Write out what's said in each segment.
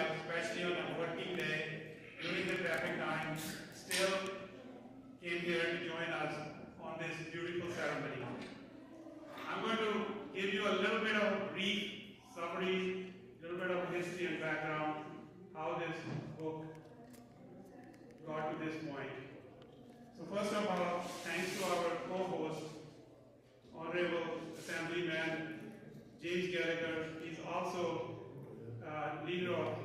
life, especially on a working day, during the traffic time, still came here to join us on this beautiful ceremony. I'm going to give you a little bit of a brief summary, a little bit of history and background, how this book got to this point. So first of all, thanks to our co-host, Honorable Assemblyman James Gallagher. He's also leader of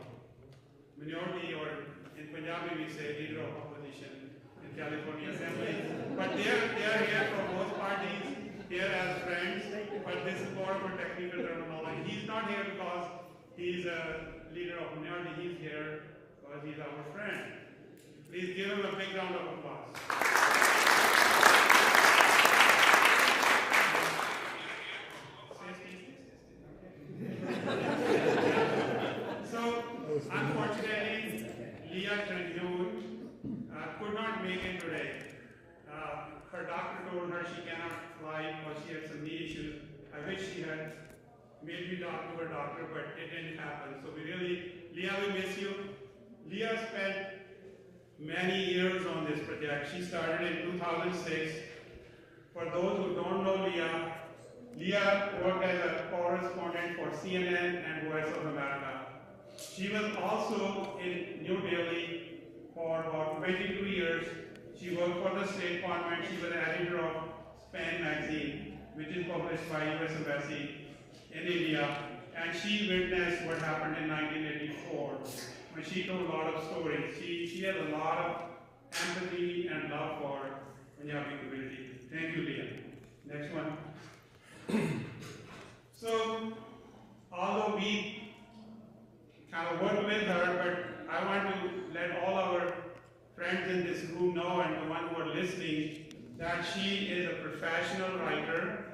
minority, or in Punjabi we say leader of opposition in California Assembly. But they are here from both parties, here as friends, but this is more of a technical terminology. He's not here because he's a leader of minority, he's here because he's our friend. Please give him a big round of applause. So, unfortunately, Leah could not make it today. Her doctor told her she cannot fly because she had some knee issues. I wish she had made me talk to her doctor, but it didn't happen. So Leah, we miss you. Leah spent many years on this project. She started in 2006. For those who don't know Leah worked as a correspondent for CNN and Voice of America. She was also in New Delhi for about 22 years. She worked for the State Department. She was the editor of Span magazine, which is published by US Embassy in India. And she witnessed what happened in 1984 when she told a lot of stories. She had a lot of empathy and love for Punjabi community. Thank you, Leah. Next one. So, although we kind of worked with her, but I want to let all our friends in this room know, and the ones who are listening, that she is a professional writer.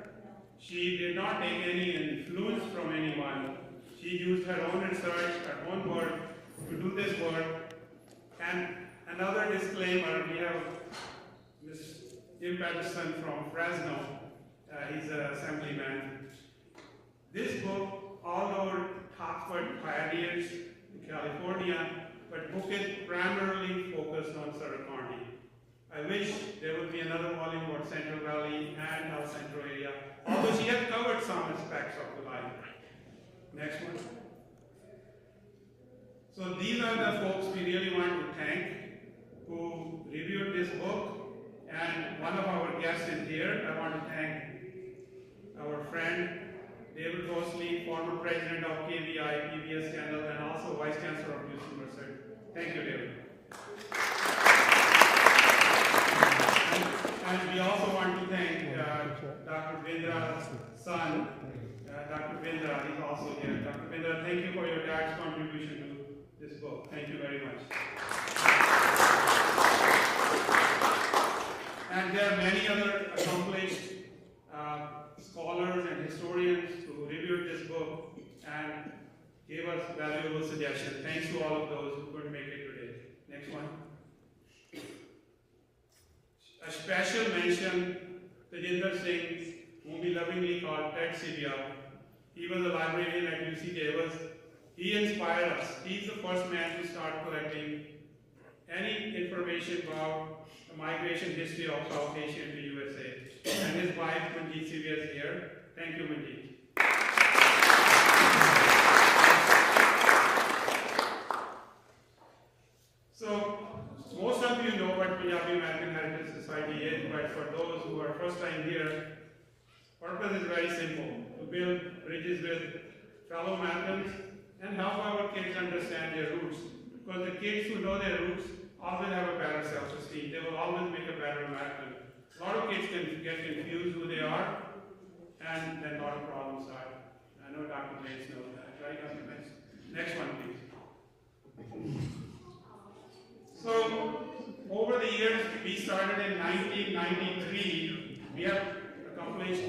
She did not take any influence from anyone. She used her own research, her own work to do this work. And another disclaimer, we have Mr. Jim Patterson from Fresno. He's an assemblyman. This book, although talks about pioneers in California, but book is primarily focused on Surrey County. I wish there would be another volume about Central Valley and our Central area, although she has covered some aspects of the life. Next one. So these are the folks we really want to thank who reviewed this book, and one of our guests is here. I want to thank our friend David Rosley, former president of KVI, PBS Channel, and also vice chancellor of UC Merced. Thank you, David. And we also want to thank Dr. Bindra's son, Dr. Bindra. He's also here. Dr. Bindra, thank you for your dad's contribution to this book. Thank you very much. And there are many other accomplished scholars and historians who reviewed this book and gave us valuable suggestions. Thanks to all of those who couldn't make it today. Next one. A special mention to Jinder Singh, whom we lovingly call Ted Sivia. He was a librarian at UC Davis. He inspired us. He's the first man to start collecting any information about the migration history of South Asia into USA. And his wife, Manjeet Sivia, is here. Thank you, Manjeet. So, most of you know what Punjabi American Heritage Society is, but for those who are first time here, purpose is very simple: to build bridges with fellow Americans and help our kids understand their roots. Because the kids who know their roots always have a better self-esteem. They will always make a better American. A lot of kids can get confused who they are, and then a lot of problems start. I know Dr. Bates knows that, right, Dr. Bates? Next one, please. So, over the years, we started in 1993. We have accomplished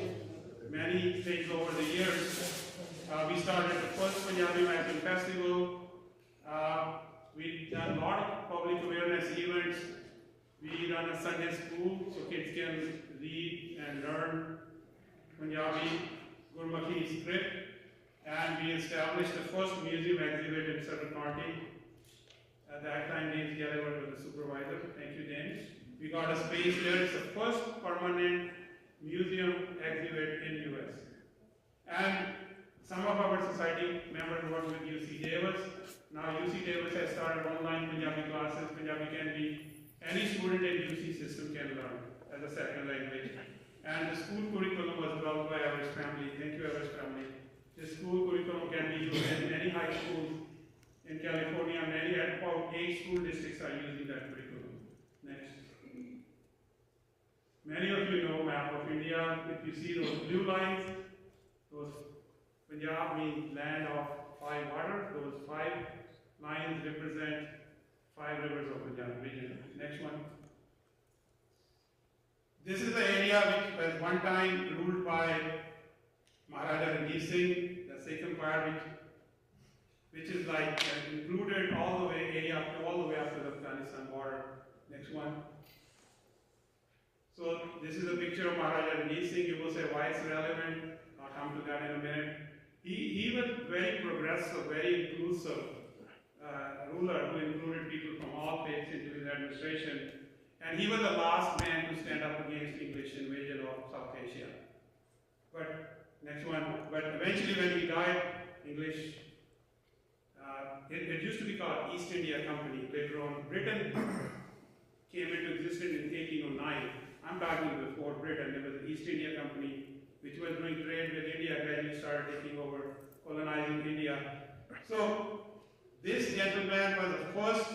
many things over the years. We started the first Punjabi American Festival. We've done a lot of public awareness events. We run a Sunday school so kids can read and learn Punjabi Gurmukhi script. and we established the first museum exhibit in Sutton County. At that time, James Gallagher was the supervisor. Thank you, James. We got a space there. It's the first permanent museum exhibit in US. And some of our society members work with UC Davis. Now UC Davis has started online Punjabi classes. Punjabi can be, any student in UC system can learn as a second language. And the school curriculum was developed by Everest family. Thank you, Everest family. The school curriculum can be used in many high schools in California. Many, about 8 school districts are using that curriculum. Next. Many of you know map of India. If you see those blue lines, those Punjab means land of 5 water. Those 5 lines represent 5 rivers of Punjab region. Next one. This is the area which was one time ruled by Maharaja Ranjit Singh, the Sikh Empire, which is like included all the way area all the way up to the Afghanistan border. Next one. So this is a picture of Maharaja Ranjit Singh. You will say why it's relevant. I'll come to that in a minute. He was very progressive, very inclusive ruler who included people from all faiths into his administration. And he was the last man to stand up against English invasion of South Asia. But next one. But eventually, when he died, English. It used to be called East India Company. Later on, Britain came into existence in 1809. I'm talking before Britain. There was the East India Company, which was doing trade with India, gradually started taking over, colonizing India. So this gentleman was the first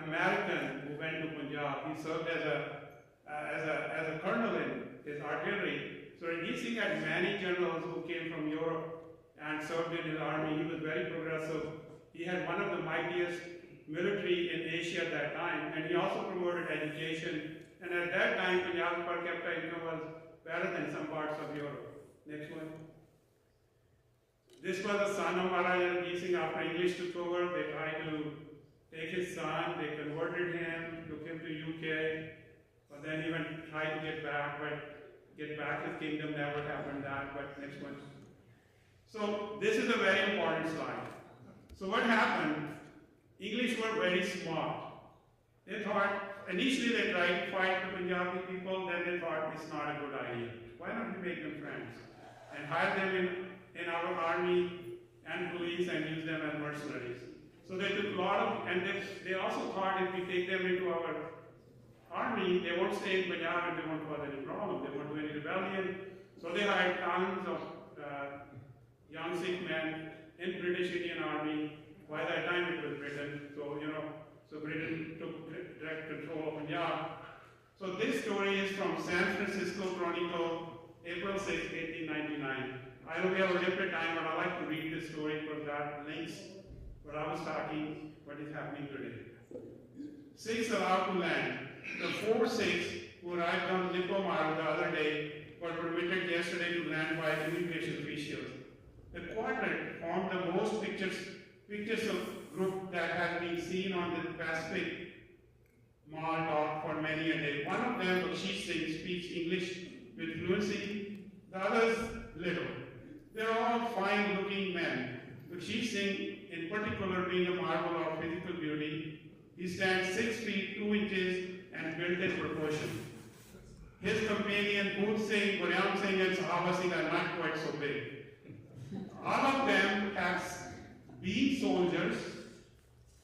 American who went to Punjab. He served as a colonel in his artillery. So Ranjit Singh had many generals who came from Europe and served in his army. He was very progressive. He had one of the mightiest military in Asia at that time, and he also promoted education. And at that time, Punjab's per capita income was better than some parts of Europe. Next one. This was the son of Maharaja Ranjit Singh. After English took over, they tried to take his son, they converted him, took him to UK, but then he tried to get back his kingdom, never happened that, but next one. So this is a very important slide. So what happened? English were very smart. They thought, initially they tried to fight the Punjabi people, then they thought it's not a good idea. Why not we make them friends? And hire them in our army and police and use them as mercenaries. So they took a lot of, and they also thought if we take them into our army, they won't stay in Punjab and they won't cause any problem. They won't do any rebellion. So they hired tons of young Sikh men in British Indian Army. By that time it was Britain. So Britain took direct control of Punjab. So this story is from San Francisco Chronicle, April 6, 1899. I know we have a limited time, but I like to read this story because that links what I was talking, what is happening today. Sikhs allowed to land. The 4 Sikhs who arrived on Lippo Marg the other day were permitted yesterday to land by immigration officials. The quartet formed the most picturesque group that has been seen on the Pacific Mall dock for many a day. One of them, Bakshish Singh, speaks English with fluency, the others little. They're all fine-looking men. Bakshish Singh, in particular, being a marvel of physical beauty, he stands 6 feet 2 inches and built in proportion. His companion, Booth Singh, Guryam Singh, and Sahaba Singh are not quite so big. All of them have been soldiers,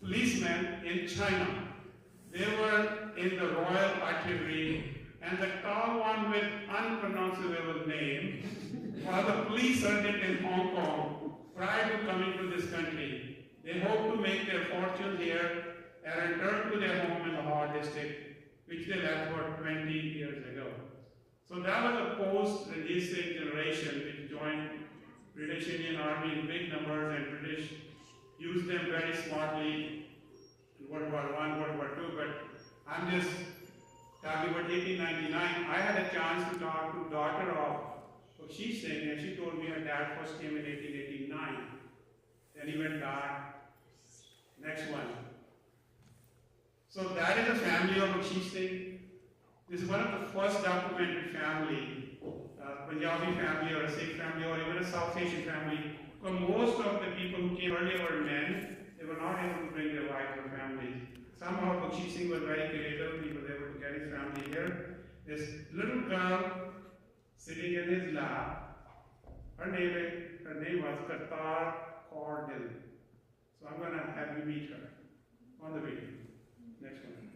policemen in China. They were in the Royal Artillery, and the tall one with unpronounceable name was a police sergeant in Hong Kong prior to coming to this country. They hope to make their fortune here and return to their home in the Lahore district, which they left for 20 years ago. So that was a post-Ranjit Singh generation which joined British Indian Army in big numbers, and British used them very smartly in World War I, World War II, but I'm just talking about 1899. I had a chance to talk to daughter of Bakshish Singh, and she told me her dad first came in 1889. Then he went back. Next one. So that is the family of Bakshish Singh. This is one of the first documented family, Punjabi family or a Sikh family or even a South Asian family Because most of the people who came earlier were men, they were not able to bring their wives or families. Somehow Bakshi Singh was very creative, he was able to get his family here. This little girl sitting in his lap, her name was Kartar Kaur Dil. So I'm going to have you meet her on the video. Next one.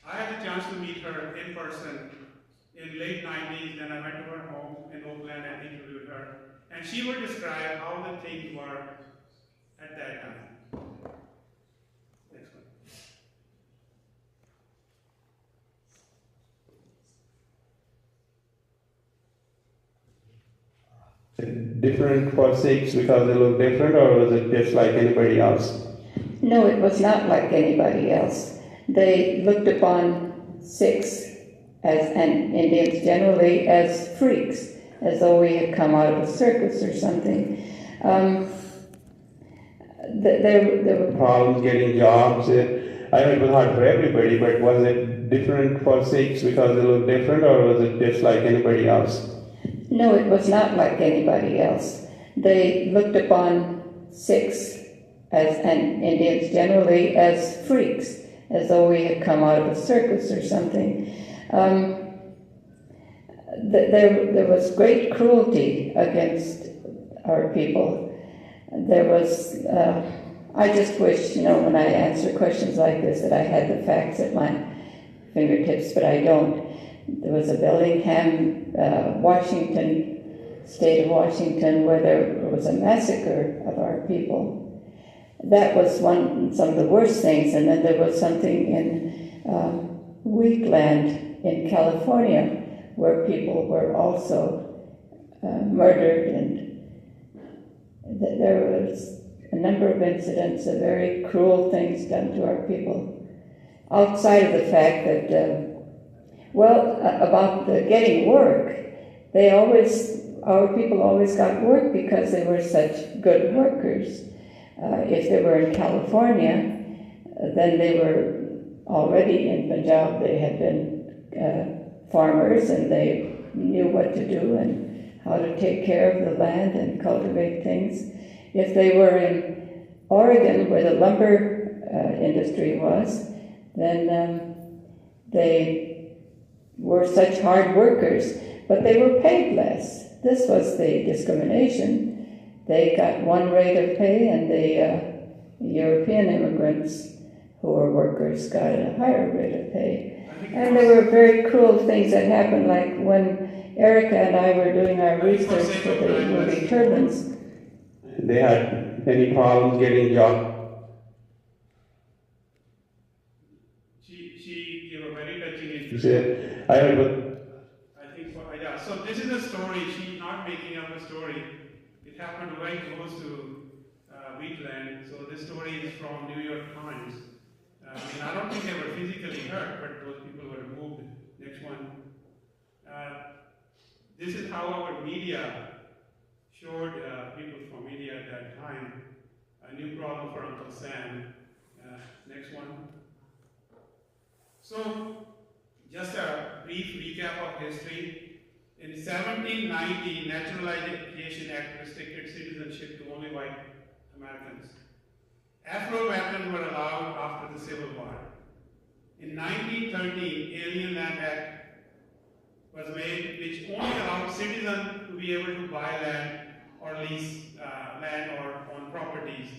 I had a chance to meet her in person in late 90s, then I went to her home in Oakland and interviewed her. And she would describe how the things were at that time. Next one. Different for Sikhs because they look different, or was it just like anybody else? No, it was not like anybody else. They looked upon Sikhs and Indians generally as freaks, as though we had come out of a circus or something. There were problems getting jobs. I know it was hard for everybody, but was it different for Sikhs because they look different, or was it just like anybody else? No, it was not like anybody else. They looked upon Sikhs and Indians generally as freaks, as though we had come out of a circus or something. There was great cruelty against our people. There was, I just wish, when I answer questions like this, that I had the facts at my fingertips, but I don't. There was a Bellingham, Washington, state of Washington, where there was a massacre of our people. That was some of the worst things. And then there was something in Wheatland in California, where people were also murdered, and there was a number of incidents of very cruel things done to our people. Outside of the fact that, about the getting work, our people always got work because they were such good workers. If they were in California, then they were already in Punjab. They had been farmers, and they knew what to do and how to take care of the land and cultivate things. If they were in Oregon, where the lumber industry was, then they were such hard workers, but they were paid less. This was the discrimination. They got one rate of pay, and the European immigrants who were workers got a higher rate of pay. And there were very cruel things that happened, like when Erica and I were doing our research for the movie Turbans. They had any problems getting jobs? She gave a very touching interview. She said, I think, so this is a story. She's not making up a story. It happened very close to Wheatland. So this story is from New York Times. I don't think they were physically hurt, but those people were moved. Next one. This is how our media showed people from media at that time a new problem for Uncle Sam. Next one. So, just a brief recap of history. In 1790, Naturalization Act restricted citizenship to only white Americans. Afro-Americans were allowed after the Civil War. In 1913, Alien Land Act was made, which only allowed citizens to be able to buy land or lease land or own properties.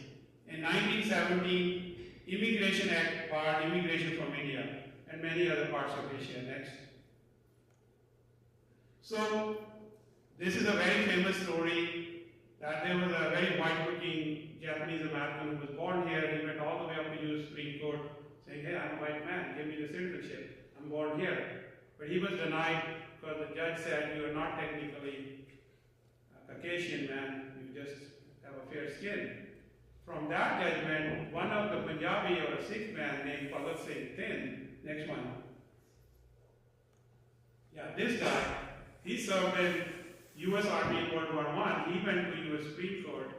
In 1917, Immigration Act barred immigration from India and many other parts of Asia. Next. So, this is a very famous story that there was a very white-looking Japanese American who was born here. He went all the way up to the Supreme Court saying, hey, I'm a white man, give me the citizenship. I'm born here. But he was denied because the judge said, you are not technically a Caucasian man, you just have a fair skin. From that judgment, one of the Punjabi or a Sikh man named Bhagat Singh Thind, next one. Yeah, this guy, he served in U.S. Army in World War I. He went to U.S. Supreme Court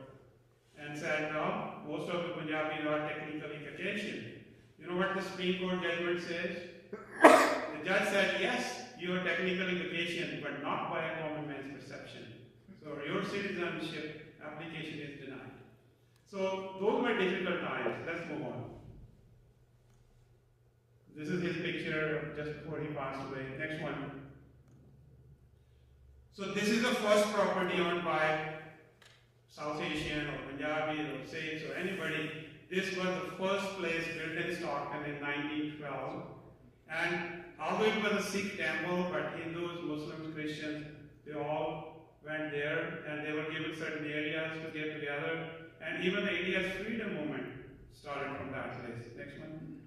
and said, no, most of the Punjabis are technically Caucasian. You know what the Supreme Court judgment says? The judge said, yes, you are technically Caucasian, but not by a common man's perception. So your citizenship application is denied. So those were difficult times. Let's move on. This is his picture just before he passed away. Next one. So this is the first property owned by South Asian or Punjabi or Sikhs or anybody. This was the first place built in Stockton in 1912. And although it was a Sikh temple, but Hindus, Muslims, Christians, they all went there and they were given certain areas to get together. And even the India's freedom movement started from that place. Next one.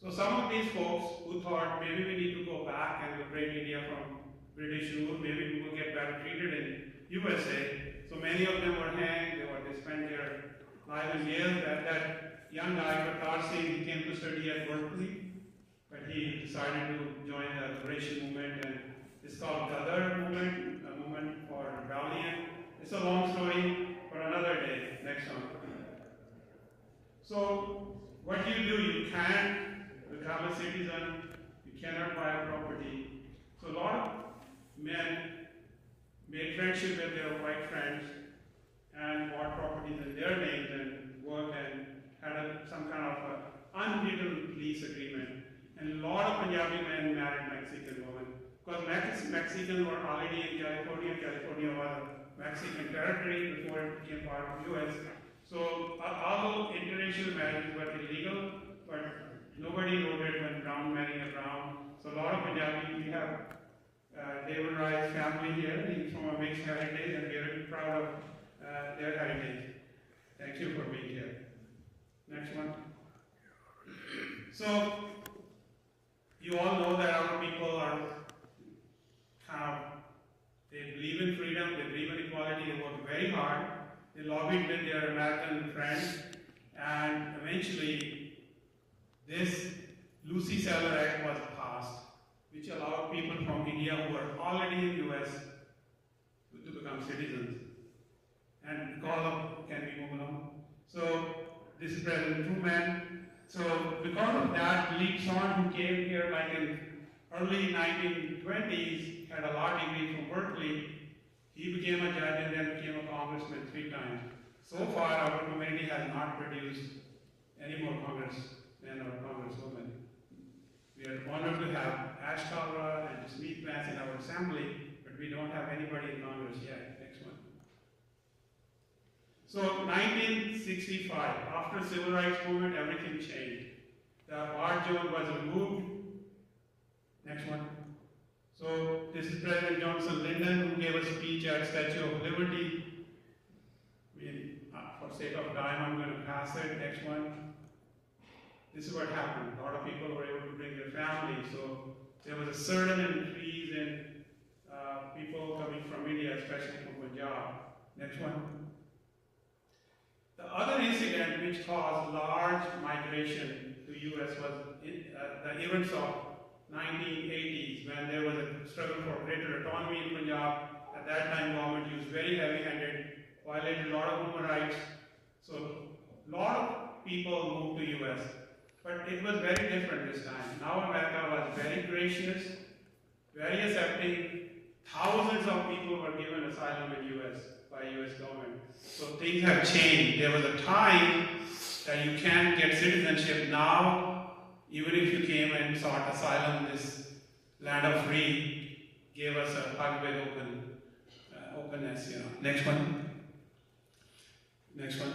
So some of these folks who thought maybe we need to go back and liberate India from British rule, maybe we will get better treated in USA. So many of them were hanged, they spent their lives in jail. That young guy, Kartar Singh, he came to study at Berkeley, but he decided to join the liberation movement, and it's called Gadar movement, a movement for rebellion. It's a long story for another day. Next one. So what you do, you can't become a citizen, you cannot buy a property. So a lot of men made friendship with their white friends and bought properties in their names and worked and had some kind of unwritten lease agreement. And a lot of Punjabi men married Mexican women because Mexicans were already in California. California was Mexican territory before it became part of the US. So although interracial marriages were illegal, but nobody voted when brown marrying a brown. So a lot of Punjabi, we have David Rai's family here. He's from a mixed heritage, and we are very proud of their heritage. Thank you for being here. Next one. So you all know that our people are they believe in freedom, they believe in equality, they work very hard. They lobbied with their American friends, and eventually this Lucy Seller Act was passed, which allowed people from India who were already in the US to become citizens. And call up, can we move along? So this is President Truman. So because of that, Lee Son, who came here like in early 1920s, had a law degree from Berkeley. He became a judge and then became a congressman 3 times. So far, our community has not produced any more congressmen or congresswomen. We are honored to have ash tolerance and just meat plants in our assembly, but we don't have anybody in Congress yet. Next one. So 1965, after civil rights movement, everything changed. The bar zone was removed. Next one. So this is President Johnson Lyndon, who gave a speech at Statue of Liberty. For sake of time, I'm going to pass it. Next one. This is what happened. A lot of people were able to bring their families. So there was a certain increase in people coming from India, especially from Punjab. Next one. The other incident which caused large migration to US was the events of 1980s, when there was a struggle for greater autonomy in Punjab. At that time, government used very heavy-handed, violated a lot of human rights. So a lot of people moved to US. But it was very different this time. Now America was very gracious, very accepting. Thousands of people were given asylum in US by US government. So things have changed. There was a time that you can't get citizenship. Now, even if you came and sought asylum, this land of free gave us a hug with openness. Next one. Next one.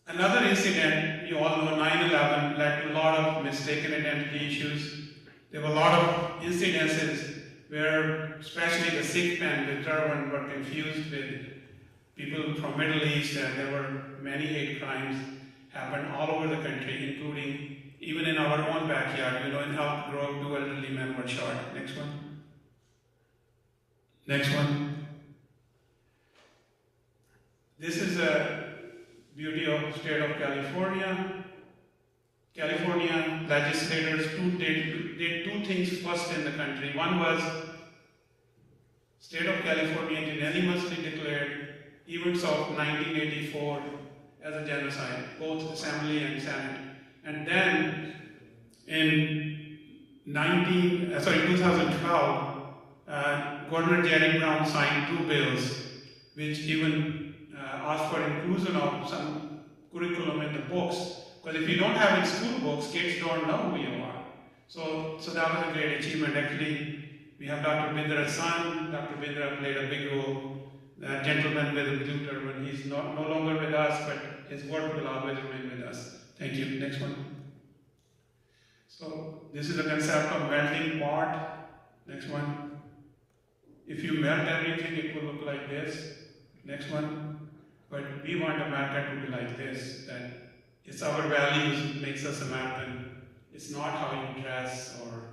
Another incident, you all know, 9/11 led to a lot of mistaken identity issues. There were a lot of incidences where, especially the Sikh men with turban were confused with people from Middle East, and there were many hate crimes happened all over the country, including even in our own backyard. In Elk Grove, 2 elderly men were shot. Next one. Next one. This is a beauty of the state of California. California legislators did 2 things first in the country. One was state of California unanimously declared events of 1984 as a genocide, both Assembly and Senate. And then in 2012, Governor Jerry Brown signed 2 bills which even ask for inclusion of some curriculum in the books. Because if you don't have it in school books, kids don't know who you are. So that was a great achievement. Actually, we have Dr. Bindra's son. Dr. Bindra played a big role. That gentleman with the blue turban, he's no longer with us, but his work will always remain with us. Thank you. Next one. So this is the concept of melting pot. Next one. If you melt everything, it will look like this. Next one. But we want America to be like this, that it's our values makes us American. It's not how you dress or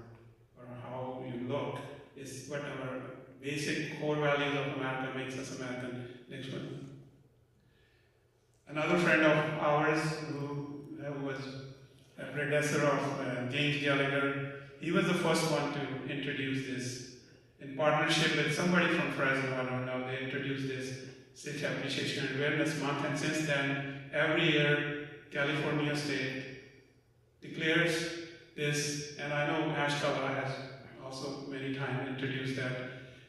how you look. It's what our basic core values of America makes us American. Next one. Another friend of ours who was a predecessor of James Gallagher, he was the first one to introduce this in partnership with somebody from Fresno, I don't know. They introduced this Sikh Appreciation and Awareness Month, and since then, every year, California State declares this, and I know Ashtabula has also many times introduced that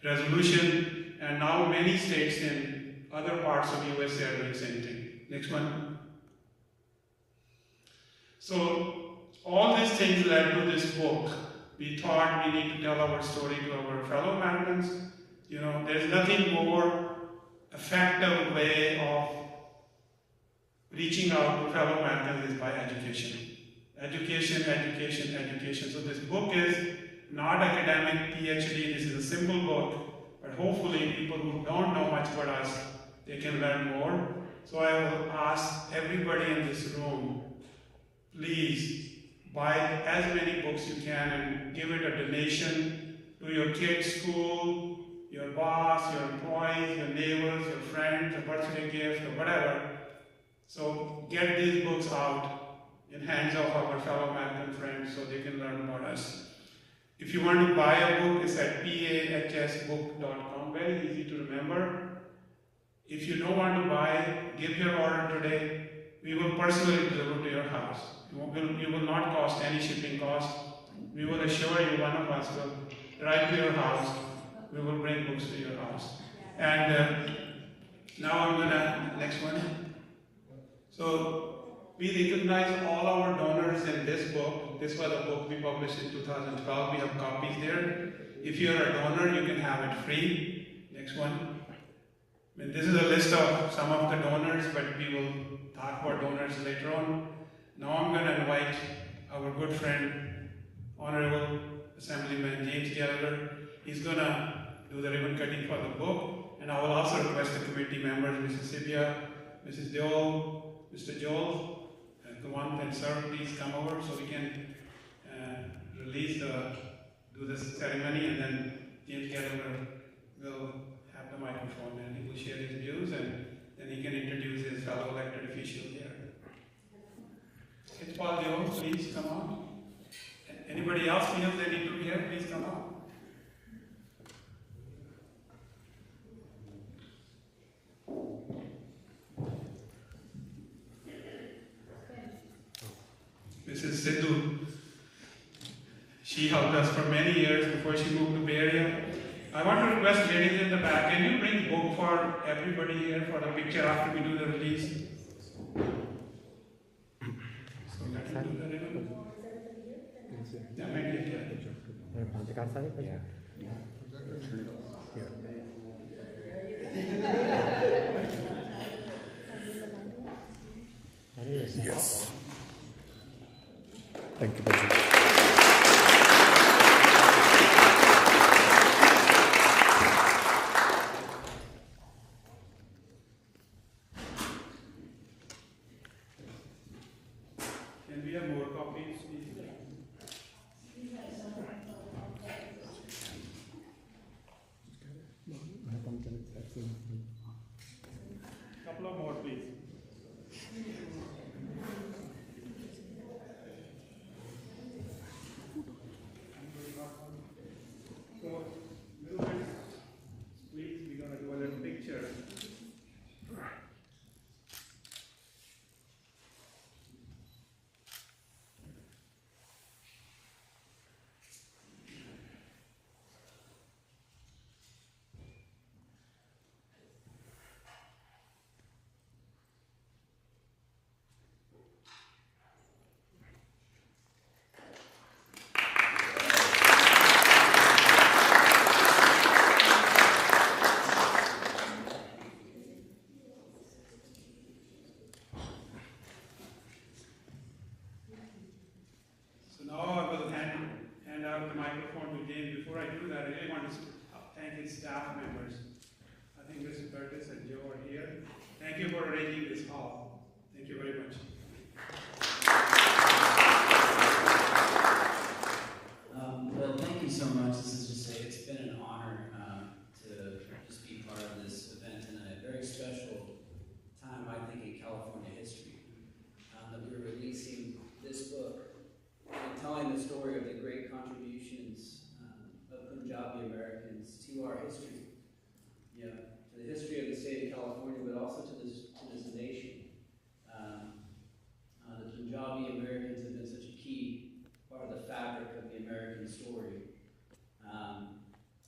resolution, and now many states in other parts of USA are doing the same thing. Next one. So, all these things led to this book. We thought we need to tell our story to our fellow Americans. You know, there's nothing more effective way of reaching out to fellow Americans is by education. Education, education, education. So this book is not academic PhD, this is a simple book, but hopefully people who don't know much about us, they can learn more. So I will ask everybody in this room, please buy as many books you can and give it a donation to your kid's school, your boss, your employees, your neighbors, your friends, a birthday gift, or whatever. So get these books out in hands of our fellow American friends so they can learn about us. If you want to buy a book, it's at pahsbook.com, very easy to remember. If you don't want to buy, give your order today. We will personally deliver to your house. You will not cost any shipping cost. We will assure you one of us will drive to your house. We will bring books to your house. And now I'm gonna, next one. So we recognize all our donors in this book. This was a book we published in 2012. We have copies there. If you're a donor, you can have it free. Next one. And this is a list of some of the donors, but we will talk about donors later on. Now I'm going to invite our good friend, Honorable Assemblyman James Gallagher. He's going to do the ribbon cutting for the book, and I will also request the committee members, Mrs. Sibia, Mrs. Deol, Mr. Joel, and Kawant and Sir, please come over so we can do the ceremony, and then James Gallagher will have the microphone and he will share his views, and then he can introduce his fellow elected officials here. Paul Deol, please come on. Anybody else feels they need to be here, please come on. Mrs. Sidhu, she helped us for many years before she moved to Bay Area. I want to request ladies in the back, can you bring book for everybody here for the picture after we do the release? So let me do the ribbon. Yeah, maybe it Yes. Thank you, President. Can we have more copies, please? Couple of more, please. So, little bit, please, we're going to do a little picture. this hall. Thank you very much. Well, thank you so much. This is just it's been an honor to just be part of this event and a very special time, I think, in California history. That we're releasing this book and telling the story of the great contributions of Punjabi Americans to our history, to the history of the state of California, but also to this nation. The Punjabi Americans have been such a key part of the fabric of the American story.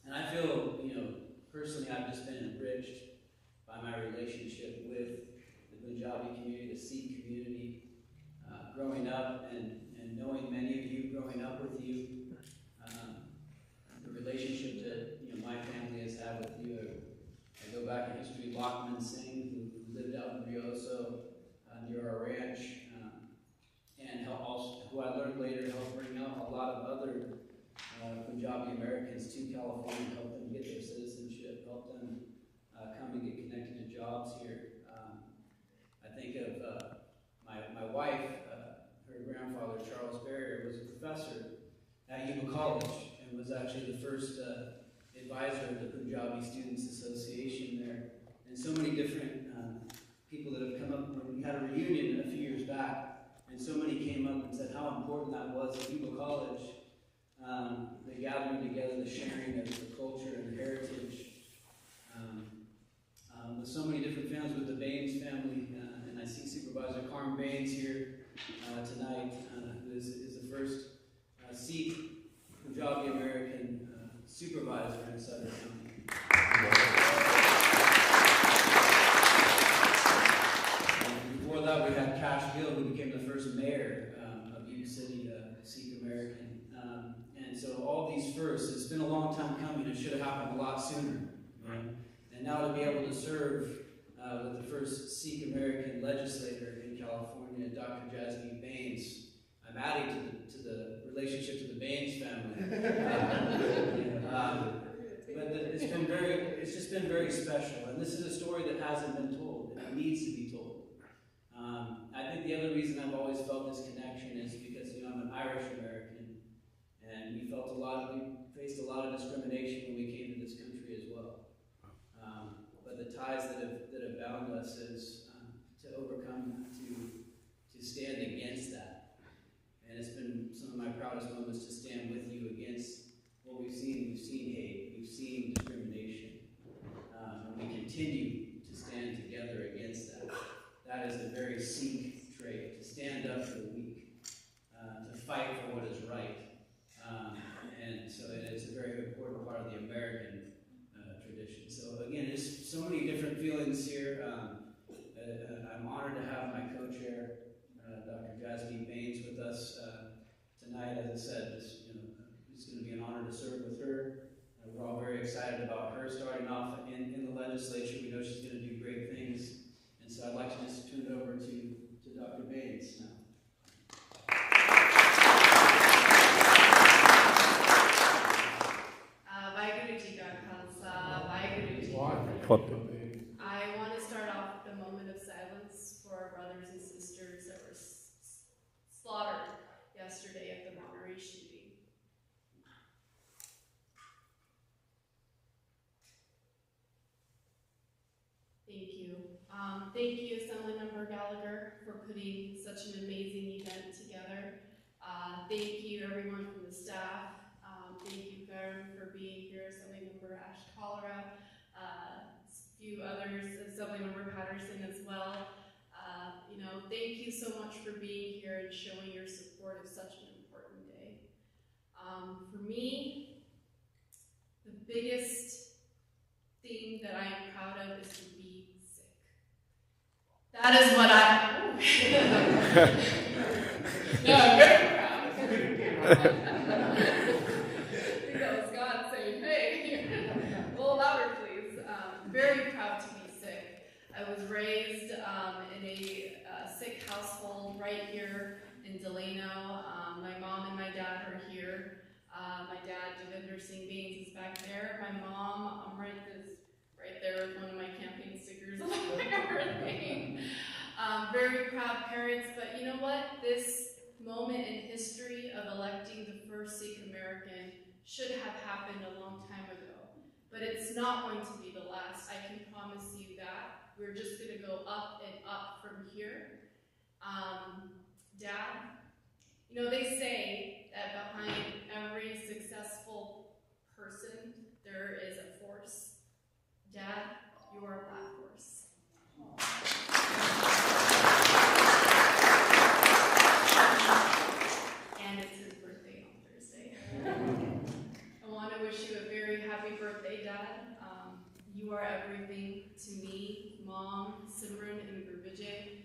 And I feel, personally, I've just been enriched by my relationship with the Punjabi community, the Sikh community, growing up and knowing many of you, growing up with you, the relationship that my family has had with you. I go back in history, Lakman Singh, who lived out in Rioso near our ranch, and who I learned later helped bring out a lot of other Punjabi Americans to California, help them get their citizenship, help them come and get connected to jobs here. I think of my wife, her grandfather, Charles Barrier, was a professor at Yuba College and was actually the first advisor of the Punjabi Students Association there. And so many different people that have come up. When we had a reunion a few years back, and so many came up and said how important that was at Yuba College, the gathering together, the sharing of the culture and the heritage. With so many different families, with the Baines family, and I see Supervisor Carm Baines here tonight, who is the first Sikh Punjabi American supervisor in Sutter County. Before that, we had Cash Gill, who became the first mayor of Yuba City, Sikh American. And so all these firsts, it's been a long time coming. It should have happened a lot sooner. And now to be able to serve with the first Sikh American legislator in California, Dr. Jasmine Baines, I'm adding to the relationship to the Baines family. But it's just been very special. And this is a story that hasn't been told, and it needs to be told. I think the other reason I've always felt this connection is because I'm an Irish American, and we faced a lot of discrimination when we came to this country as well. But the ties that have bound us is to overcome, to stand against that. And it's been some of my proudest moments to stand with you against what we've seen. We've seen hate, we've seen discrimination, and we continue to stand together against that. That is a very Sikh trait, to stand up for the weak, to fight for what is right. And so it's a very important part of the American tradition. So again, there's so many different feelings here. I'm honored to have my co-chair, Dr. Jasmine Baines, with us tonight. As I said, it's going to be an honor to serve with her. We're all very excited about her starting off in the legislature. We know she's going to do great things. And so I'd like to just turn it over to Dr. Baines now. I want to start off with a moment of silence for our brothers and sisters that were slaughtered yesterday at the Monterey shooting. Thank you. Thank you, Assemblymember Gallagher, for putting such an amazing event together. Thank you, everyone from the staff. Thank you, Karen, for being here, Assemblymember Ash Cholera. A few others, Assemblymember Patterson as well. Thank you so much for being here and showing your support of such an important day. For me, the biggest thing that I am proud of is to be sick. That is what no, I'm very proud. Because God saying, hey, a little louder, please. Very proud to be sick. I was raised in a sick household right here in Delano. My mom and my dad are here. My dad, Devinder Singh Baines, is back there. My mom, right there with one of my campaign stickers on my birthday. Very proud parents, but you know what? This moment in history of electing the first Sikh American should have happened a long time ago. But it's not going to be the last, I can promise you that. We're just going to go up and up from here. Dad, you know, they say that behind every successful person, there is a force. Dad, you are that force. And it's his birthday on Thursday. I want to wish you a very happy birthday, Dad. You are everything to me, Mom, Simran, and Gurvijay.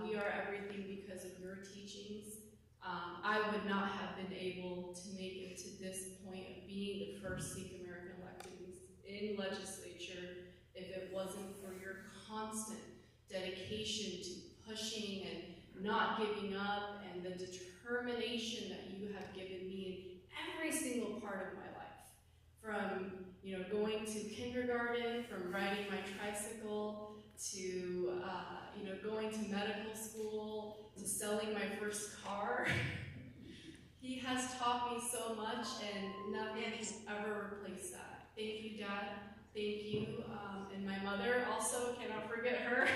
We are everything because of your teachings. I would not have been able to make it to this point of being the first Sikh American elected in legislature if it wasn't for your constant dedication to pushing and not giving up, and the determination that you have given me in every single part of my life. From, you know, going to kindergarten, from riding my tricycle, to, you know, going to medical school, to selling my first car. He has taught me so much, and nothing can ever replace that. Thank you, Dad. Thank you. And my mother also, cannot forget her.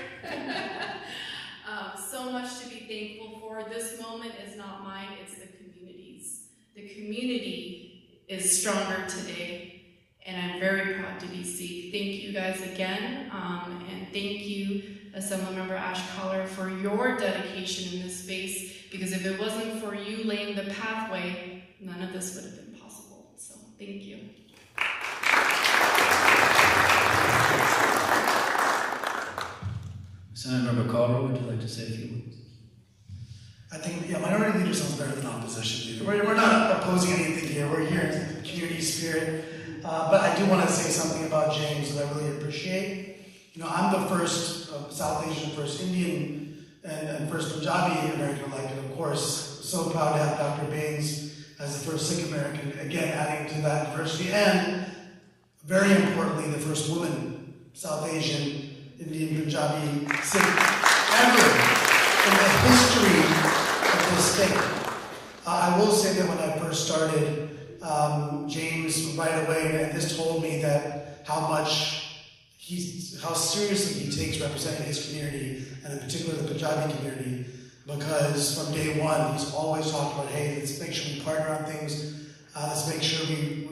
So much to be thankful for. This moment is not mine, it's the community's. The community is stronger today, and I'm very proud to be Sikh. Thank you guys again, and thank you, Assemblymember Ash Collar, for your dedication in this space, because if it wasn't for you laying the pathway, none of this would have been possible. So, thank you. Senator Member Carter, would you like to say a few words? I think, minority leader sounds better than opposition leader. We're not opposing anything here. We're here in the community spirit. But I do want to say something about James that I really appreciate. You know, I'm the first South Asian, first Indian, and first Punjabi American elected, of course. So proud to have Dr. Baines as the first Sikh American, again, adding to that diversity. And, very importantly, the first woman, South Asian, Indian, Punjabi, Sikh, ever in the history of this state. I will say that when I first started, James right away, and this told me that how seriously he takes representing his community, and in particular the Punjabi community, because from day one he's always talked about, hey, let's make sure we partner on things, let's make sure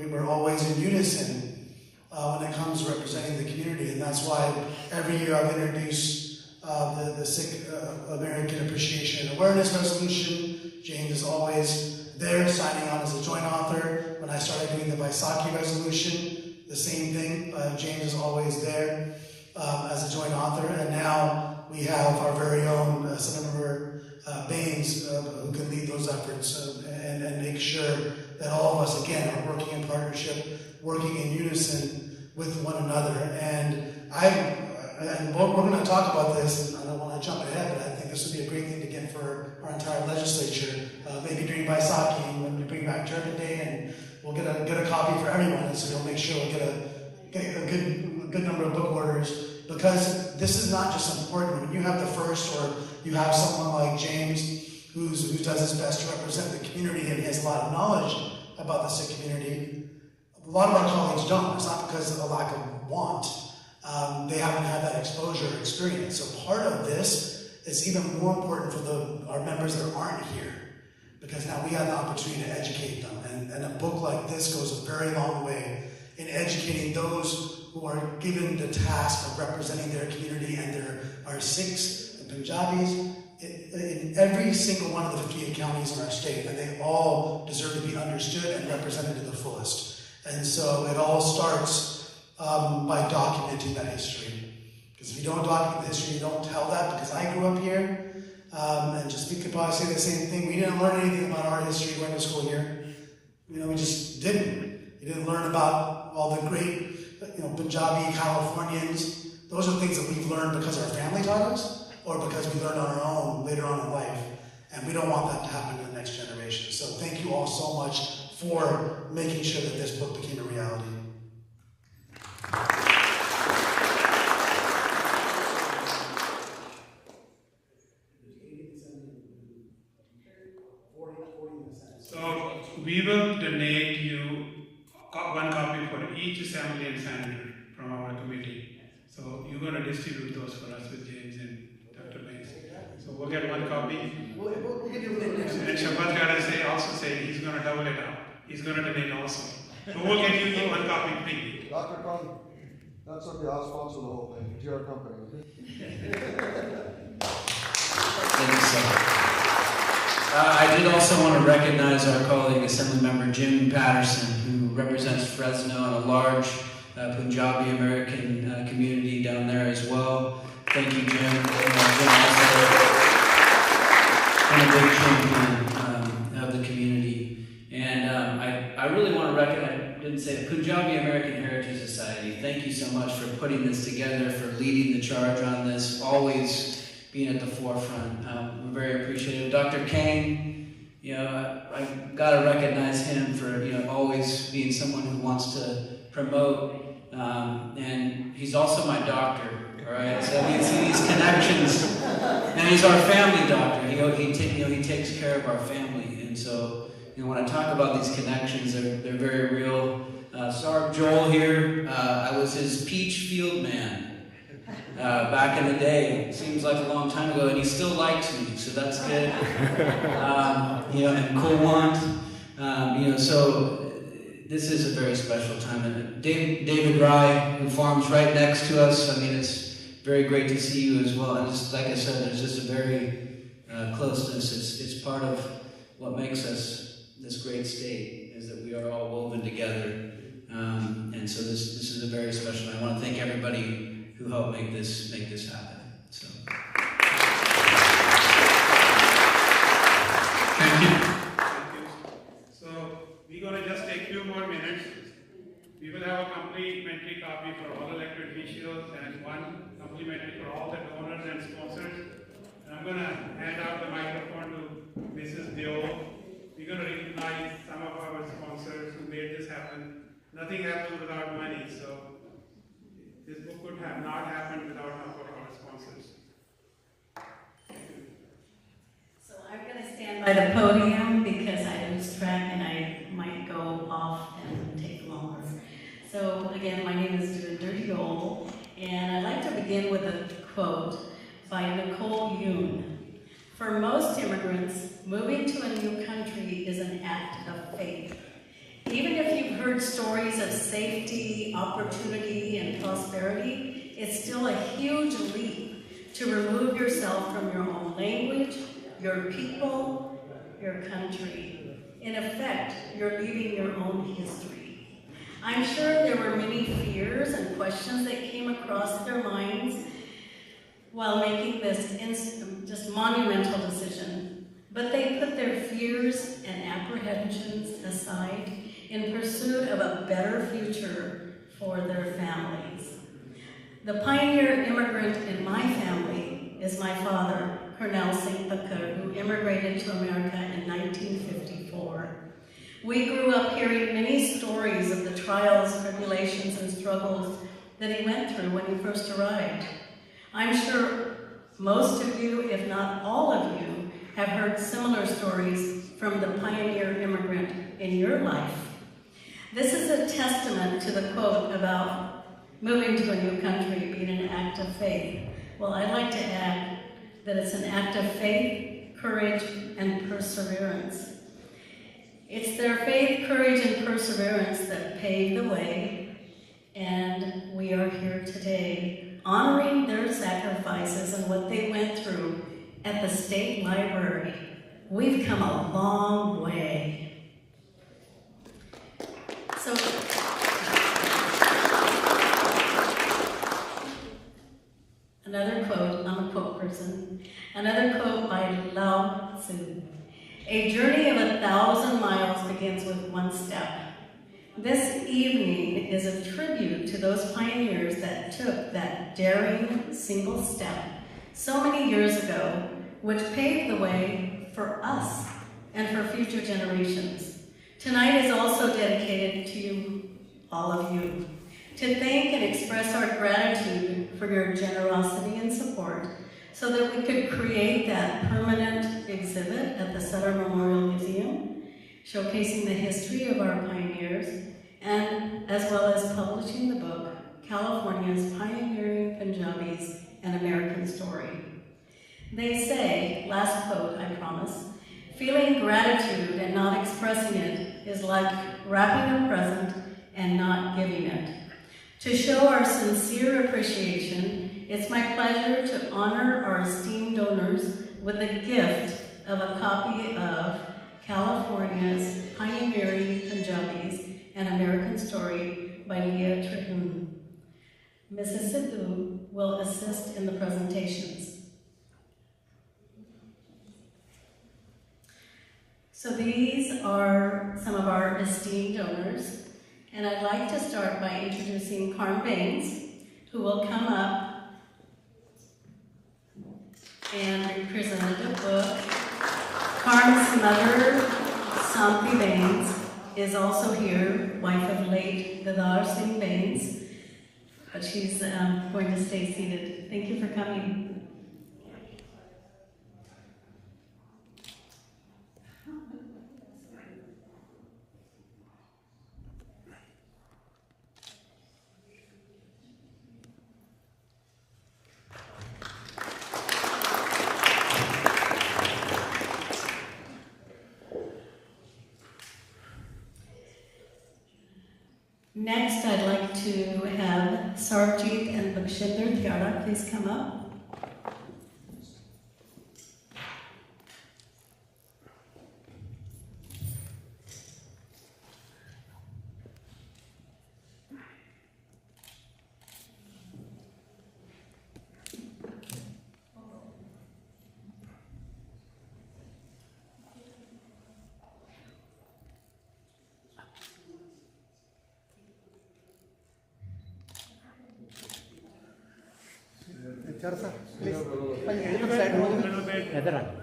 we're always in unison when it comes to representing the community. And that's why every year I've introduced the Sikh American Appreciation and Awareness Resolution. James is always there signing on as a joint author. When I started doing the Vaisakhi Resolution, the same thing. James is always there as a joint author. And now we have our very own Senator Baines who can lead those efforts and make sure that all of us, again, are working in partnership, working in unison with one another. And we're going to talk about this, and I don't want to jump ahead, but I think this would be a great thing to get for our entire legislature, maybe during Vaisakhi, when we bring back Turban Day, and we'll get a copy for everyone, and so we'll make sure we'll get a good number of book orders, because this is not just important. When you have the first, or you have someone like James who does his best to represent the community, and he has a lot of knowledge about the Sikh community, a lot of our colleagues don't. It's not because of a lack of want. They haven't had that exposure or experience. So part of this is even more important for our members that aren't here, because now we have the opportunity to educate them. And a book like this goes a very long way in educating those who are given the task of representing their community, and there are Sikhs and Punjabis in every single one of the 58 counties in our state, and they all deserve to be understood and represented to the fullest. And so it all starts by documenting that history. Because if you don't document the history, you don't tell that. Because I grew up here, and just we could probably say the same thing. We didn't learn anything about our history going to school here. You know, we just didn't. You didn't learn about all the great, Punjabi, Californians. Those are things that we've learned because our family taught us, or because we learned on our own later on in life. And we don't want that to happen to the next generation. So thank you all so much for making sure that this book became a reality. we will donate you one copy for each assembly and senator from our committee. So you're going to distribute those for us with James and Dr. Banks. So we'll get one copy. We'll give you a little bit. And Shabbat Gada also say he's going to double it up. He's going to donate also. So we'll get you one copy free. Dr. Khan, that's okay, I'll sponsor the whole thing. It's your company, okay? Thank you so much. I did also want to recognize our colleague, Assemblymember Jim Patterson, who represents Fresno and a large Punjabi American community down there as well. Thank you, Jim. Jim also been a big champion of the community. And I really want to recognize, I didn't say it, Punjabi American Heritage Society. Thank you so much for putting this together, for leading the charge on this, always being at the forefront. We're very appreciative. Dr. Kane, I've got to recognize him for always being someone who wants to promote, and he's also my doctor. All right, so these connections, and he's our family doctor. He takes care of our family, and so when I talk about these connections, they're very real. Sarb Joel here, I was his peach field man. Back in the day, seems like a long time ago, and he still likes me, so that's good. And Kowant, so this is a very special time. And David Rye, who farms right next to us, it's very great to see you as well. And just like I said, there's just a very closeness. It's part of what makes us this great state, is that we are all woven together. And so this is a very special. I want to thank everybody who helped make this happen. So Thank you. So we're going to just take a few more minutes. We will have a complimentary copy for all elected officials and one complimentary for all the donors and sponsors. And I'm going to hand out the microphone to Mrs. Dio. We're going to recognize some of our sponsors who made this happen. Nothing happens without money, so this book would have not happened without help of our sponsors. So I'm going to stand by the podium because I lose track and I might go off and take longer. So again, my name is Deirdre Yole, and I'd like to begin with a quote by Nicole Yoon. For most immigrants, moving to a new country is an act of faith. Even if you've heard stories of safety, opportunity, and prosperity, it's still a huge leap to remove yourself from your own language, your people, your country. In effect, you're leaving your own history. I'm sure there were many fears and questions that came across their minds while making this just monumental decision. But they put their fears and apprehensions aside in pursuit of a better future for their families. The pioneer immigrant in my family is my father, Colonel Singh Thakur, who immigrated to America in 1954. We grew up hearing many stories of the trials, tribulations, and struggles that he went through when he first arrived. I'm sure most of you, if not all of you, have heard similar stories from the pioneer immigrant in your life. This is a testament to the quote about moving to a new country being an act of faith. Well, I'd like to add that it's an act of faith, courage, and perseverance. It's their faith, courage, and perseverance that paved the way, and we are here today honoring their sacrifices and what they went through at the State Library. We've come a long way. So, another quote, I'm a quote person, another quote by Lao Tzu. A journey of 1,000 miles begins with one step. This evening is a tribute to those pioneers that took that daring single step so many years ago, which paved the way for us and for future generations. Tonight is also dedicated to you, all of you, to thank and express our gratitude for your generosity and support so that we could create that permanent exhibit at the Sutter Memorial Museum, showcasing the history of our pioneers, and as well as publishing the book, California's Pioneering Punjabis, An American Story. They say, last quote, I promise, feeling gratitude and not expressing it is like wrapping a present and not giving it. To show our sincere appreciation, it's my pleasure to honor our esteemed donors with a gift of a copy of California's Pioneering Punjabis, An American Story by Leah Tribune. Mrs. Sidhu will assist in the presentations. So these are some of our esteemed donors, and I'd like to start by introducing Carm Baines, who will come up and present a book. Carm's mother, Santi Baines, is also here, wife of late Vidar Singh Baines, but she's going to stay seated. Thank you for coming. Next, I'd like to have Sarjeet and Bakshinder Tyara please come up.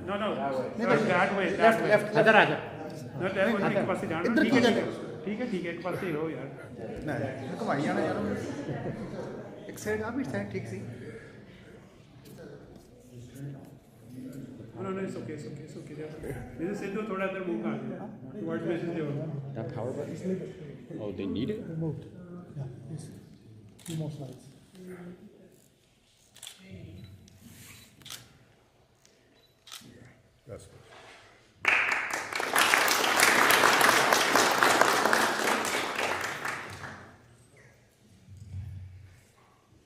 No, that way. Left. No, that way. एक पासे जाना ठीक है एक पासे हो यार नहीं घुमाई जाना यार एक साइड आप इस साइड ठीक सी No, it's okay. Mrs. Sidhu थोड़ा इधर मुंह कर दे towards Mrs. Sidhu. That power button? Oh, they need it? Removed. Yeah, please. Few more slides. That's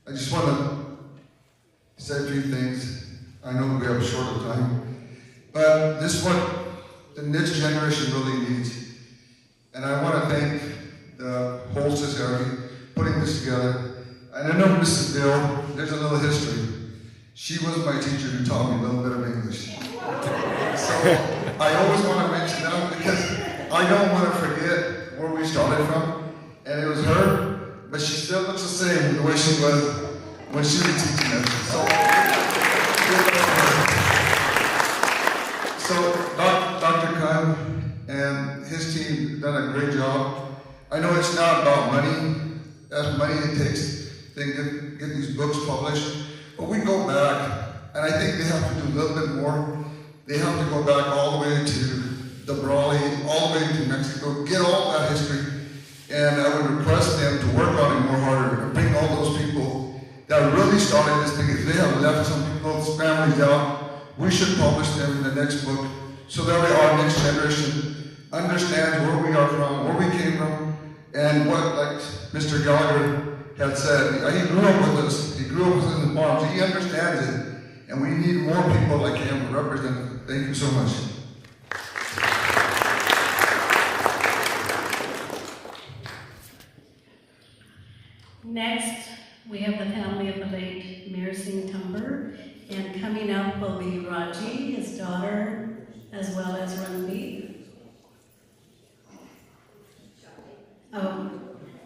I just want to say a few things. I know we have a short of time, but this is what the next generation really needs. And I want to thank the whole society putting this together. And I know Mrs. Bill, there's a little history. She was my teacher who taught me a little bit of English. So I always want to mention that because I don't want to forget where we started from. And it was her, but she still looks the same the way she was when she was teaching us. So Dr. Khan and his team done a great job. I know it's not about money. That's money it takes to get these books published. But we go back, and I think they have to do a little bit more. They have to go back all the way to the Brawley, all the way to Mexico, get all that history. And I would request them to work on it more harder and bring all those people that really started this thing. If they have left some people's families out, we should publish them in the next book so that way our next generation understands where we are from, where we came from, and what, like Mr. Gallagher had said, he grew up with us. He grew up with us in the farms. He understands it. And we need more people like him to represent it. Thank you so much. Next, we have the family of the late Mir Singh Tumber, and coming up will be Raji, his daughter, as well as Ranveer. Oh,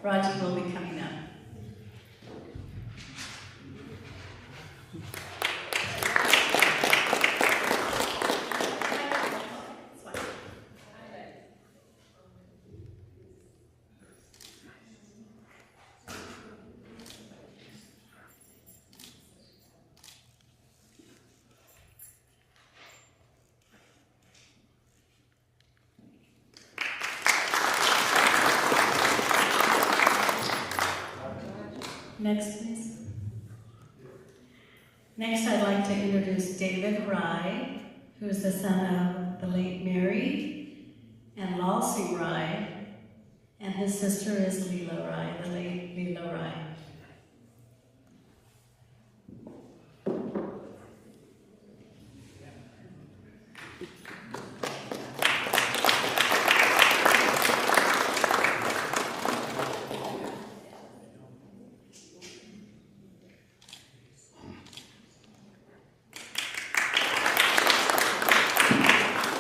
Raji will be coming up. Next, please. Next, I'd like to introduce David Rye, who is the son of the late Mary and Lalsing Rye, and his sister is Leela Rye, the late Leela Rye.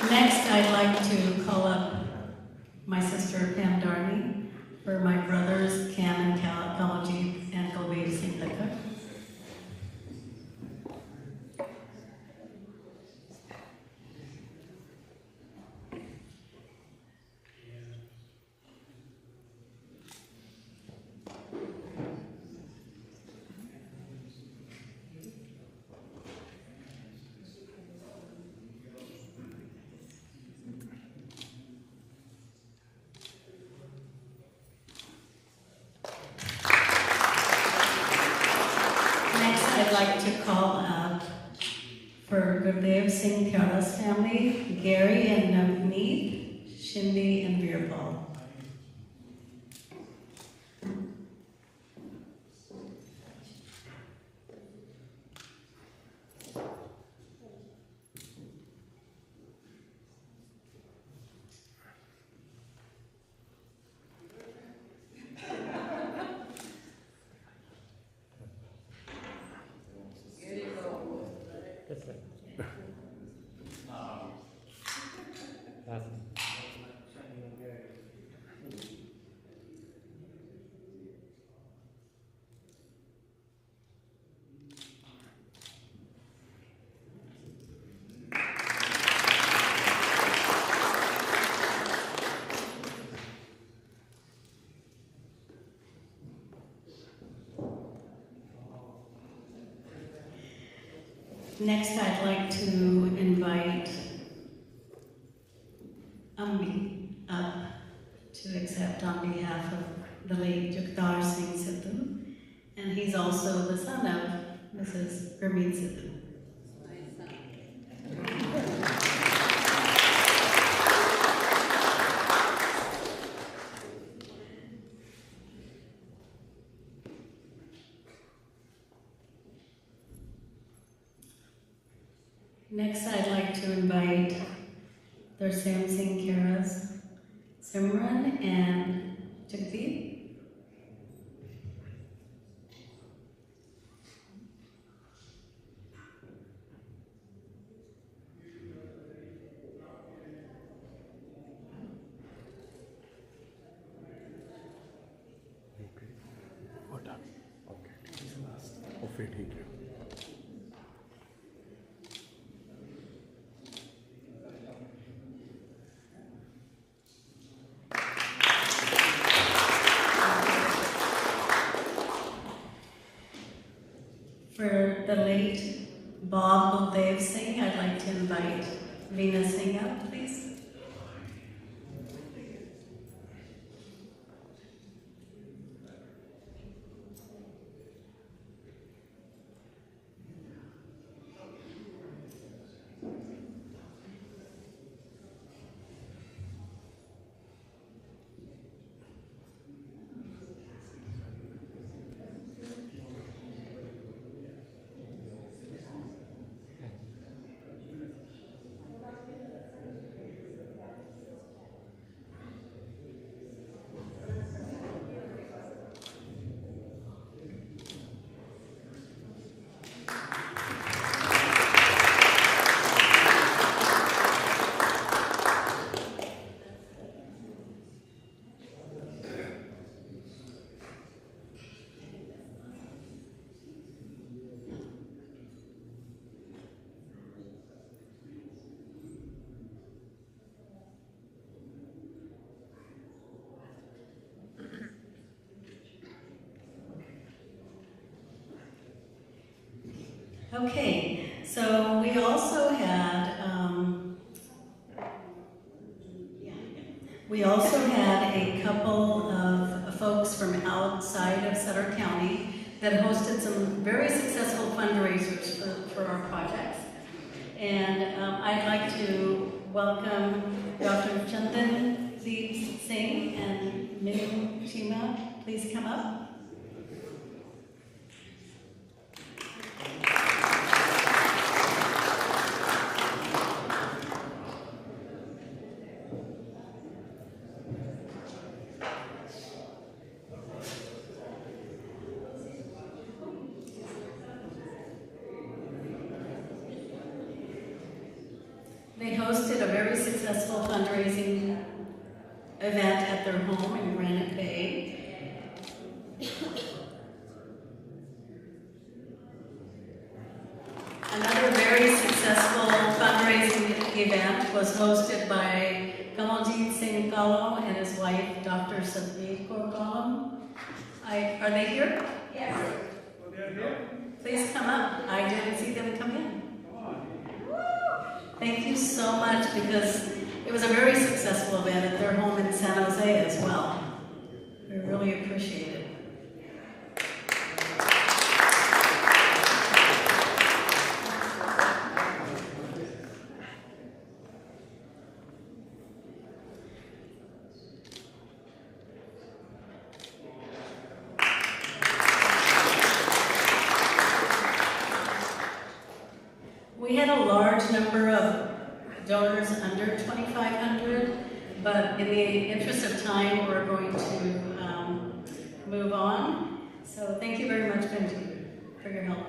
Next, I'd like to call up my sister Pam Darney for my brothers Cam and Kalaji and Gobi Singh Lekar. I'd like to call up for Gurdev Singh Kara's family, Gary and Navneet, Shindi and Veerpal. Next, I'd like to invite Ambi up to accept on behalf of the late Jagdar Singh Sidhu, and he's also the son of Mrs. Gurmeet Sidhu. Next, I'd like to invite their Sam Singh Karas, Simran and Jagdeep. Okay, ठीक है. For the late Bob Baldev Singh, I'd like to invite Veena Singh up, please. Okay, so we also had a couple of folks from outside of Sutter County that hosted some very successful fundraisers for our projects. And I'd like to welcome Dr. Chandan Singh and Minu Chima. Please come up. They hosted a very successful fundraising event at their home in Granite Bay. Another very successful fundraising event was hosted by Kamaljeet Singh Kallo and his wife, Dr. Satveer Kaur Kallo. Are they here? Yes. Please come up. I didn't see them come in. Thank you so much, because it was a very successful event at their home in San Jose as well. We really appreciate it. We had a large number of donors under 2,500, but in the interest of time, we're going to move on. So thank you very much, Benji, for your help.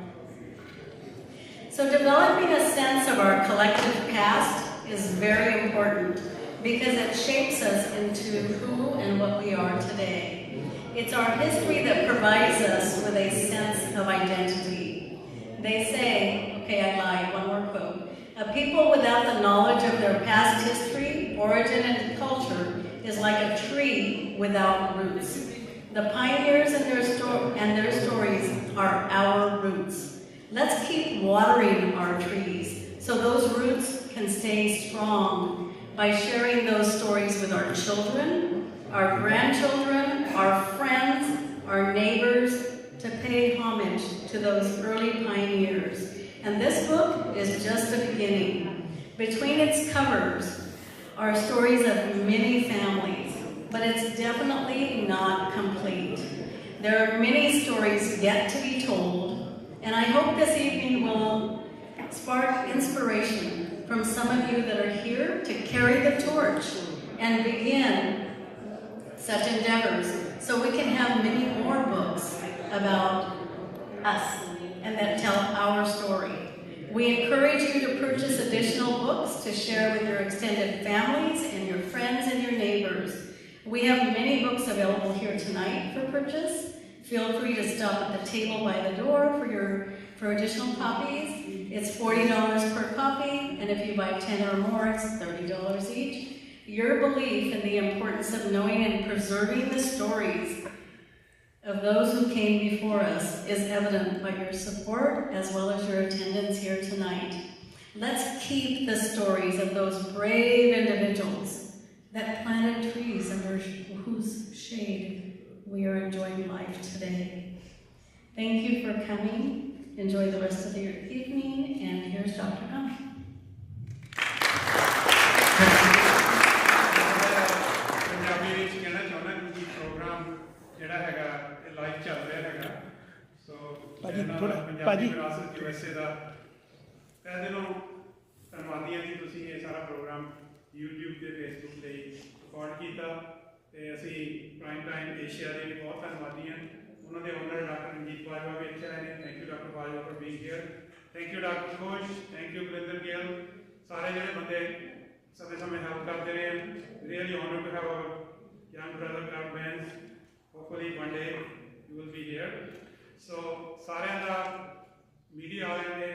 So developing a sense of our collective past is very important because it shapes us into who and what we are today. It's our history that provides us with a sense of identity. They say, okay, I lied, one more quote. A people without the knowledge of their past history, origin, and culture is like a tree without roots. The pioneers and their stories are our roots. Let's keep watering our trees so those roots can stay strong by sharing those stories with our children, our grandchildren, our friends, our neighbors, to pay homage to those early pioneers. And this book is just the beginning. Between its covers are stories of many families, but it's definitely not complete. There are many stories yet to be told, and I hope this evening will spark inspiration from some of you that are here to carry the torch and begin such endeavors so we can have many more books about us and that tell our story. We encourage you to purchase additional books to share with your extended families and your friends and your neighbors. We have many books available here tonight for purchase. Feel free to stop at the table by the door for additional copies. It's $40 per copy, and if you buy 10 or more, it's $30 each. Your belief in the importance of knowing and preserving the stories of those who came before us is evident by your support as well as your attendance here tonight. Let's keep the stories of those brave individuals that planted trees under whose shade we are enjoying life today. Thank you for coming. Enjoy the rest of your evening, and here's Dr. Khan. Punjabi ਵਿੱਚ ਕਹਿਣਾ ਚਾਹੁੰਦਾ ਕਿ programme ਜਿਹੜਾ ਹੈਗਾ ਇਹ live ਚੱਲ ਰਿਹਾ ਹੈਗਾ ਸੋ ਪੰਜਾਬੀ ਵਿਰਾਸਤ USA ਦਾ ਤਹਿ ਦਿਲੋਂ ਧੰਨਵਾਦੀ ਹਾਂ ਜੀ ਤੁਸੀਂ ਇਹ ਸਾਰਾ ਪ੍ਰੋਗਰਾਮ YouTube ਤੇ Facebook ਤੇ ਰਿਕਾਰਡ ਕੀਤਾ ਤੇ ਅਸੀਂ ਪ੍ਰਾਈਮ ਟਾਈਮ ਏਸ਼ੀਆ ਦੇ ਵੀ ਬਹੁਤ ਧੰਨਵਾਦੀ ਹਾਂ ਉਹਨਾਂ ਦੇ ਓਨਰ ਡਾਕਟਰ ਰਣਜੀਤ ਬਾਜਵਾ ਵੀ ਇੱਥੇ ਆਏ ਨੇ thank you doctor Bajwa for being here thank you doctor Ghosh thank you Barinder Gill ਸਾਰੇ ਜਿਹੜੇ ਬੰਦੇ ਸਮੇਂ ਹੈਲਪ ਕਰਦੇ ਰਹੇ really honored to have our young brother Carl Benz. Hopefully one day you will be here. So ਸਾਰਿਆਂ ਦਾ ਮੀਡੀਆ ਵਾਲਿਆਂ ਨੇ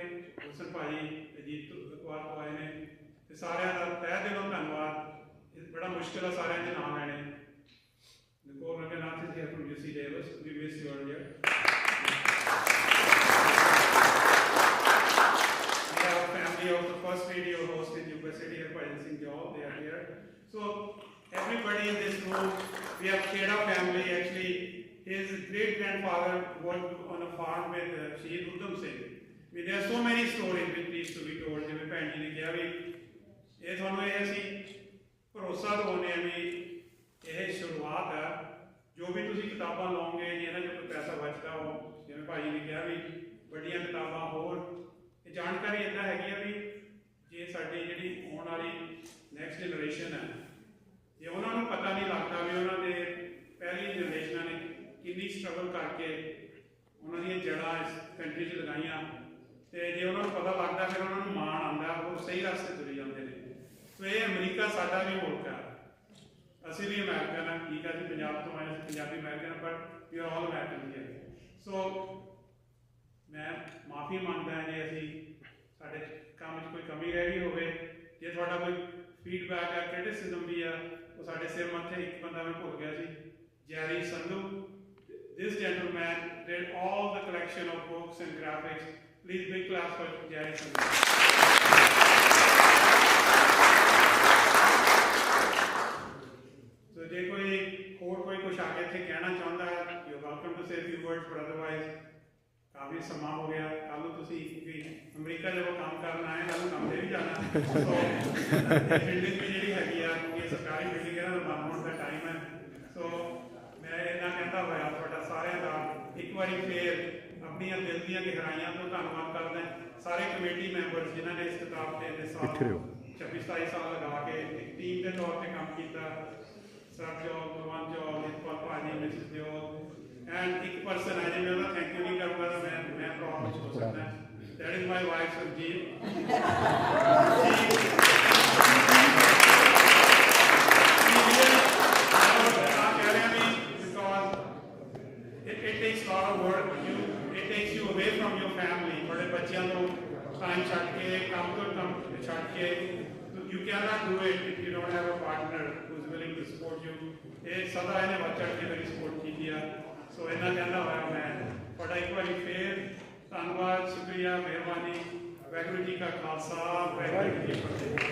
ਹੁਸਨ ਭਾਜੀ ਅਜੀਤ ਕੁਮਾਰ ਤੋਂ ਆਏ ਨੇ ਤੇ ਸਾਰਿਆਂ ਦਾ ਤਹਿ ਦਿਲੋਂ ਧੰਨਵਾਦ ਇਹ ਬੜਾ ਮੁਸ਼ਕਿਲ ਆ ਸਾਰਿਆਂ ਦੇ ਨਾਮ ਲੈਣੇ Nicole Ranganath is here from UC Davis. We missed you earlier. We have a family of the first radio host in University of Singh Joel. They are here. So everybody in this room, we have Kheda family. Actually, his great-grandfather worked on a farm with Shahid Udham Singh. I mean, there are so many stories which needs to be told. ਜਿਵੇਂ ਭੈਣ ਜੀ ਨੇ ਕਿਹਾ ਵੀ ਇਹ ਤੁਹਾਨੂੰ ਇਹ ਅਸੀਂ ਭਰੋਸਾ ਦਿਵਾਉਂਦੇ ਹਾਂ ਵੀ ਇਹ ਸ਼ੁਰੂਆਤ ਹੈ। ਜੋ ਵੀ ਤੁਸੀਂ ਕਿਤਾਬਾਂ ਲਓਗੇ ਇਹਨਾਂ 'ਚੋਂ ਕੋਈ ਪੈਸਾ ਬਚਦਾ ਉਹ ਜਿਵੇਂ ਭਾਜੀ ਨੇ ਕਿਹਾ ਵੀ ਵੱਡੀਆਂ ਕਿਤਾਬਾਂ ਹੋਰ ਇਹ ਜਾਣਕਾਰੀ ਇੱਦਾਂ ਹੈਗੀ ਆ ਵੀ ਜੇ ਸਾਡੀ ਜਿਹੜੀ ਆਉਣ ਵਾਲੀ ਨੈਕਸਟ ਜਨਰੇਸ਼ਨ ਹੈ ਜੇ ਉਹਨਾਂ ਨੂੰ ਪਤਾ ਨਹੀਂ ਲੱਗਦਾ ਵੀ ਉਹਨਾਂ ਦੇ ਪਹਿਲੀ ਜਨਰੇਸ਼ਨਾਂ ਨੇ ਕਿੰਨੀ ਸਟਰਗਲ ਕਰਕੇ ਉਹਨਾਂ ਦੀਆਂ ਜੜ੍ਹਾਂ ਇਸ ਕੰਟਰੀ 'ਚ ਲਗਾਈਆਂ ਤੇ ਜੇ ਉਹਨਾਂ ਨੂੰ ਪਤਾ ਲੱਗਦਾ ਫਿਰ ਉਹਨਾਂ ਨੂੰ ਮਾਣ ਆਉਂਦਾ ਉਹ ਸਹੀ ਰਸਤੇ ਤੁਰੇ ਜਾਂਦੇ ਨੇ। ਸੋ ਇਹ ਅਮਰੀਕਾ ਸਾਡਾ ਵੀ ਮੁਲਕ ਆ, ਅਸੀਂ ਵੀ ਅਮਰੀਕਨ ਹਾਂ, ਠੀਕ ਆ ਜੀ ਪੰਜਾਬ ਤੋਂ ਆਏ Punjabi American but we are all American here. So ਮੈਂ ਮਾਫੀ ਮੰਗਦਾ ਜੇ ਅਸੀਂ ਸਾਡੇ ਕੰਮ 'ਚ ਕੋਈ ਕਮੀ ਰਹਿ ਗਈ ਹੋਵੇ। ਜੇ ਤੁਹਾਡਾ ਕੋਈ ਫੀਡਬੈਕ ਹੈ ਕ੍ਰਿਟਿਸਿਜ਼ਮ ਵੀ ਆ ਉਹ ਸਾਡੇ ਸਿਰ ਮੱਥੇ ਇੱਕ ਬੰਦਾ ਮੈਂ ਭੁੱਲ ਗਿਆ ਸੀ, ਜੈਰੀ Sandhu. This gentleman did all the collection of books and graphics. Please big clap for Jerry Sandhu. So ਜੇ ਕੋਈ ਹੋਰ ਕੋਈ ਕੁਛ ਆ ਕੇ ਇੱਥੇ ਕਹਿਣਾ ਚਾਹੁੰਦਾ ਹੈ you welcome to say few words, but otherwise ਕਾਫੀ ਸਮਾਂ ਹੋ ਗਿਆ। ਕੱਲ੍ਹ ਨੂੰ ਤੁਸੀਂ ਵੀ ਅਮਰੀਕਾ ਜਦੋਂ ਕੰਮ ਕਰਨ ਆਏ ਕੱਲ੍ਹ ਨੂੰ ਕੰਮ 'ਤੇ ਵੀ ਜਾਣਾ। ਸੋ ਬਿਲਡਿੰਗ ਵੀ ਜਿਹੜੀ ਹੈਗੀ ਆ ਇਹ ਸਰਕਾਰੀ ਬਿਲਡਿੰਗ ਇਹਨਾਂ ਦਾ ਬੰਦ ਹੋਣ ਦਾ ਟਾਈਮ ਹੈ। ਸੋ ਮੈਂ ਇੰਨਾ ਕਹਿੰਦਾ ਹੋਇਆ ਤੁਹਾਡਾ ਸਾਰਿਆਂ ਦਾ ਇੱਕ ਵਾਰੀ ਫੇਰ ਆਪਣੀਆਂ ਦਿਲ ਦੀਆਂ ਗਹਿਰਾਈਆਂ ਤੋਂ ਧੰਨਵਾਦ ਕਰਦਾ ਸਾਰੇ ਕਮੇਟੀ ਮੈਂਬਰ ਜਿਨ੍ਹਾਂ ਨੇ ਇਸ ਕਿਤਾਬ ਤੇ ਇੰਨੇ ਸਾਲ 26-27 ਸਾਲ ਲਗਾ ਕੇ ਇੱਕ ਟੀਮ ਦੇ ਤੌਰ ਤੇ ਕੰਮ ਕੀਤਾ। ਸਰਬਜੋਤ, ਗੁਰਵੰਤ, ਇਤਪਾਲ ਭਾਜੀ, ਮਿਸਿਸ ਦਿਓਲ ਐਂਡ ਇੱਕ ਪਰਸਨ ਹੈ ਜਿਵੇਂ ਉਹਦਾ ਥੈਂਕ ਯੂ ਨਹੀਂ ਕਰੂੰਗਾ ਤਾਂ ਮੈਂ ਪ੍ਰੋਬਲਮ ਹੋ ਸਕਦਾ। That is my wife Sanjeev. It takes a lot of work. It takes you away from your family. बड़े बच्चियों को time छाट के काम तो काम छाट के you cannot do it if you don't have a partner who is willing to support you. ये सदा इन्हें बच्चा के मेरी support की दिया. So इन्ना कहना हुआ मैं बड़ा एक बार फिर धन्यवाद, शुक्रिया, मेहरबानी, वाहिगुरू जी का खालसा, वाहिगुरू जी की फतेह।